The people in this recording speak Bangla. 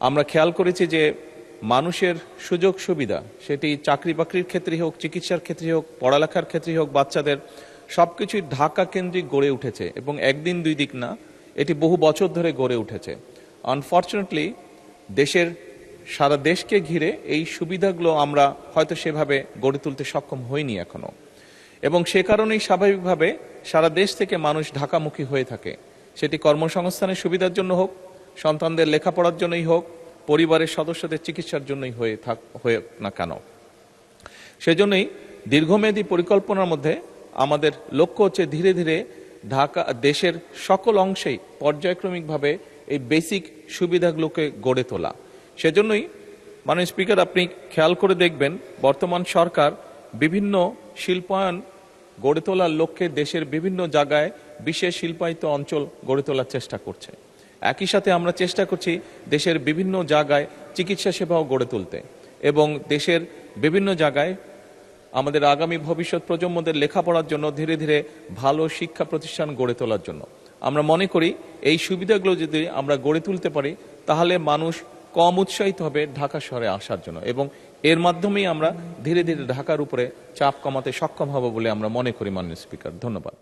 আমরা খেয়াল করেছি যে মানুষের সুযোগ সুবিধা, সেটি চাকরি বাকরির ক্ষেত্রে হোক, চিকিৎসার ক্ষেত্রে হোক, পড়ালেখার ক্ষেত্রে হোক, বাচ্চাদের সবকিছুই ঢাকা কেন্দ্রিক গড়ে উঠেছে এবং একদিন দুই দিক না, এটি বহু বছর ধরে গড়ে উঠেছে। আনফর্চুনেটলি দেশের সারা দেশকে ঘিরে এই সুবিধাগুলো আমরা হয়তো সেভাবে গড়ে তুলতে সক্ষম হইনি এখনো, এবং সে কারণেই স্বাভাবিকভাবে সারা দেশ থেকে মানুষ ঢাকামুখী হয়ে থাকে। সেটি কর্মসংস্থানের সুবিধার জন্য হোক, সন্তানদের লেখাপড়ার জন্যই হোক, পরিবারের সদস্যদের চিকিৎসার জন্যই হয়ে না কেন। সেজন্যই দীর্ঘমেয়াদী পরিকল্পনার মধ্যে আমাদের লক্ষ্য হচ্ছে ধীরে ধীরে ঢাকা দেশের সকল অংশেই পর্যায়ক্রমিকভাবে এই বেসিক সুবিধাগুলোকে গড়ে তোলা। সেজন্যই মাননীয় স্পিকার, আপনি খেয়াল করে দেখবেন বর্তমান সরকার বিভিন্ন শিল্পায়ন গড়ে তোলার লক্ষ্যে দেশের বিভিন্ন জায়গায় বিশেষ শিল্পায়িত অঞ্চল গড়ে তোলার চেষ্টা করছে। একই সাথে আমরা চেষ্টা করছি দেশের বিভিন্ন জায়গায় চিকিৎসা সেবাও গড়ে তুলতে এবং দেশের বিভিন্ন জায়গায় আমাদের আগামী ভবিষ্যৎ প্রজন্মদের লেখাপড়ার জন্য ধীরে ধীরে ভালো শিক্ষা প্রতিষ্ঠান গড়ে তোলার জন্য। আমরা মনে করি এই সুবিধাগুলো যদি আমরা গড়ে তুলতে পারি তাহলে মানুষ কম উৎসাহিত হবে ঢাকা শহরে আসার জন্য, এবং এর মাধ্যমেই আমরা ধীরে ধীরে ঢাকার উপরে চাপ কমাতে সক্ষম হব বলে আমরা মনে করি। মাননীয় স্পিকার, ধন্যবাদ।